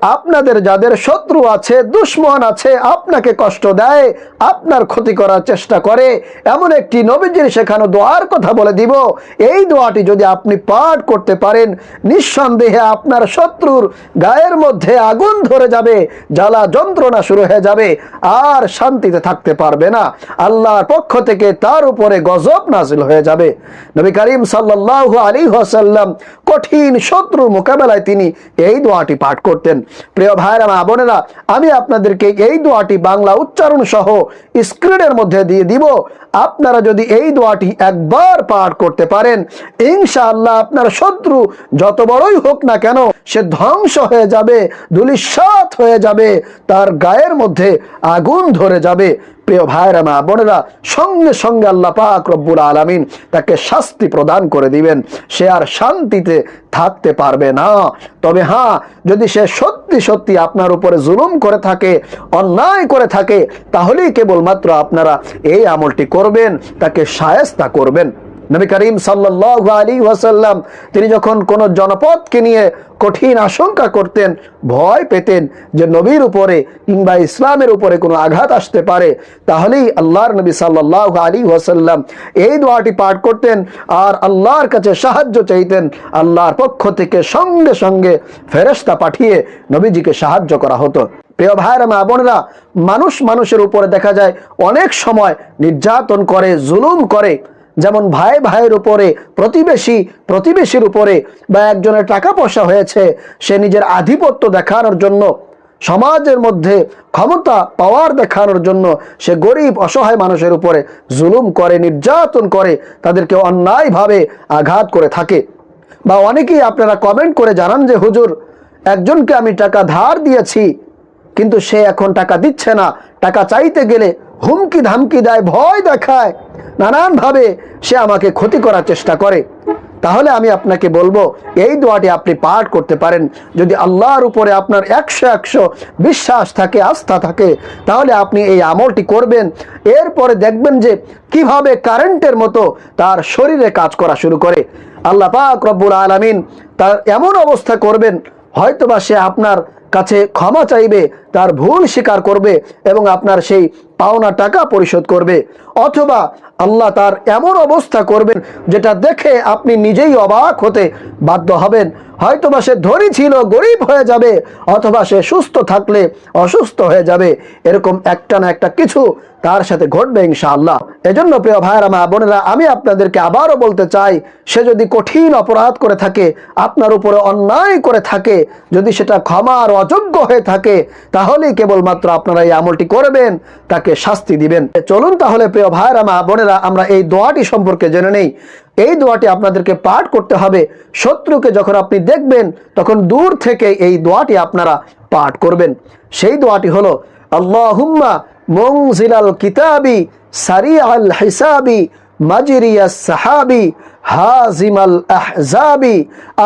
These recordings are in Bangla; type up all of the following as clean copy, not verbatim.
আপনাদের যাদের শত্রু আছে, দুশমন আছে, আপনাকে কষ্ট দেয়, আপনার ক্ষতি করার চেষ্টা করে, এমন একটি নবীজির শেখানো দোয়ার কথা বলে দিব। এই দোয়াটি যদি আপনি পাঠ করতে পারেন, নিঃসন্দেহে আপনার শত্রুর গায়ের মধ্যে আগুন ধরে যাবে, জ্বালা যন্ত্রণা শুরু হয়ে যাবে, আর শান্তিতে থাকতে পারবে না। আল্লাহর পক্ষ থেকে তার উপরে গজব নাজিল হয়ে যাবে। নবী করিম সাল্লাল্লাহু আলাইহি ওয়াসাল্লাম কঠিন শত্রুর মোকাবেলায় তিনি এই দোয়াটি পাঠ করতেন। প্রিয় ভাইরা মা বোনেরা, আমি আপনাদেরকে এই দোয়াটি বাংলা উচ্চারণ সহ স্ক্রিনের মধ্যে দিয়ে দিব। আপনারা যদি এই দোয়াটি একবার পাঠ করতে পারেন, ইনশাআল্লাহ আপনার শত্রু যত বড়ই হোক না কেন, সে ধ্বংস হয়ে যাবে, ধূলিসাৎ হয়ে যাবে, তার গায়ের মধ্যে আগুন ধরে যাবে। প্রিয় ভাইরা মা বোনেরা, সঙ্গে সঙ্গে আল্লাহ পাক রব্বুল আলামিন তাকে শাস্তি প্রদান করে দিবেন, সে আর শান্তিতে থাকতে পারবে না। তবে হ্যাঁ, যদি সে সত্যি সত্যি আপনার উপরে জুলুম করে থাকে, অন্যায় করে থাকে, তাহলেই কেবলমাত্র আপনারা এই আমলটি করবেন, তাকে শায়েস্তা করবেন। নবী করিম সাল্লাল্লাহু আলাইহি ওয়াসাল্লাম তিনি যখন কোন জনপদকে নিয়ে কঠিন আশঙ্কা করতেন, ভয় পেতেন যে নবীর উপরে কিংবা ইসলামের উপরে কোনো আঘাত আসতে পারে, তাহলেই আল্লাহর নবী সাল্লাল্লাহু আলাইহি ওয়াসাল্লাম এই দোয়াটি পাঠ করতেন আর আল্লাহর কাছে সাহায্য চাইতেন। আল্লাহর পক্ষ থেকে সঙ্গে সঙ্গে ফেরেশতা পাঠিয়ে নবীজিকে সাহায্য করা হতো। প্রিয় ভাইরা মা বোনেরা, মানুষ মানুষের উপরে দেখা যায় অনেক সময় নির্যাতন করে, জুলুম করে। যেমন ভাই ভাইয়ের উপরে, প্রতিবেশী প্রতিবেশীর উপরে, বা একজনের টাকা পয়সা হয়েছে, সে নিজের আধিপত্য দেখানোর জন্য, সমাজের মধ্যে ক্ষমতা পাওয়ার দেখানোর জন্য সে গরিব অসহায় মানুষের উপরে জুলুম করে, নির্যাতন করে, তাদেরকে অন্যায়ভাবে আঘাত করে থাকে। বা অনেকেই আপনারা কমেন্ট করে জানান যে হুজুর, একজনকে আমি টাকা ধার দিয়েছি, কিন্তু সে এখন টাকা দিচ্ছে না, টাকা চাইতে গেলে হুমকি ধামকি দেয়, ভয় দেখায়, নানানভাবে সে আমাকে ক্ষতি করার চেষ্টা করে। তাহলে আমি আপনাকে বলবো, এই দোয়াটি আপনি পাঠ করতে পারেন। যদি আল্লাহর উপরে আপনার 100 বিশ্বাস থাকে, আস্থা থাকে, তাহলে আপনি এই আমলটি করবেন। এরপরে দেখবেন যে কিভাবে কারেন্টের মতো তার শরীরে কাজ করা শুরু করে। আল্লাহ পাক রব্বুল আলামিন তার এমন অবস্থা করবেন, হয়তোবা সে আপনার কাছে ক্ষমা চাইবে, তার ভুল স্বীকার করবে এবং আপনার সেই পাওনা টাকা পরিশোধ করবে। অথবা আল্লাহ তার এমন অবস্থা করবেন যেটা দেখে আপনি নিজেই অবাক হতে বাধ্য হবেন। হয়তোবা সে ধনী ছিল, গরিব হয়ে যাবে, অথবা সে সুস্থ থাকলে অসুস্থ হয়ে যাবে। এরকম একটা না একটা কিছু তার সাথে ঘটবে ইনশাআল্লাহ। এজন্য প্রিয় ভাইরা মা বোনেরা, আমি আপনাদেরকে আবারও বলতে চাই, সে যদি কঠিন অপরাধ করে থাকে, আপনার উপরে অন্যায় করে থাকে, যদি সেটা ক্ষমার অযোগ্য হয়ে থাকে, তাহলেই কেবলমাত্র আপনারা এই আমলটি করবেন, তাকে শাস্তি দিবেন। চলুন তাহলে প্রিয় ভাইরা মা বোনেরা, আমরা এই দোয়াটি সম্পর্কে জেনে নেই। এই দোয়াটি আপনাদেরকে পাঠ করতে হবে। শত্রুকে যখন আপনি দেখবেন, তখন দূর থেকে এই দোয়াটি আপনারা পাঠ করবেন। সেই দোয়াটি হলো, আল্লাহুম্মা মুনজিলাল কিতাবি সারিআল হিসাবি মাজরিয়াস সাহাবি হাজিমাল আহজাবি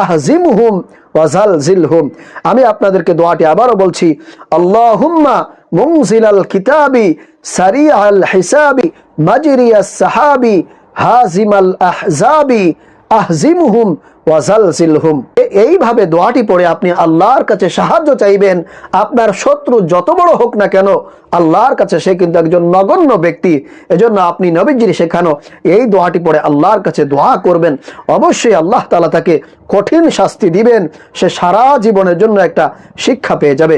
আহজিমহুম ওয়াজালজিলহুম। আমি আপনাদেরকে দোয়াটি আবারও বলছি, আল্লাহুম্মা মুনজিলাল কিতাবি সারিআল হিসাবি মাজরিয়াস সাহাবি হাজিমাল আহজাবি আহজিমহুম ওয়াজালজিলহুম। এইভাবে দোয়াটি পড়ে আপনি আল্লাহর কাছে সাহায্য চাইবেন। আপনার শত্রু যত বড় হোক না কেন, আল্লাহর কাছে সে কিন্তু একজন নগণ্য ব্যক্তি। এজন্য আপনি নবীজির শেখানো এই দোয়াটি পড়ে আল্লাহর কাছে দোয়া করবেন। অবশ্যই আল্লাহ তাআলা তাকে কঠিন শাস্তি দিবেন, সে সারা জীবনের জন্য একটা শিক্ষা পেয়ে যাবে।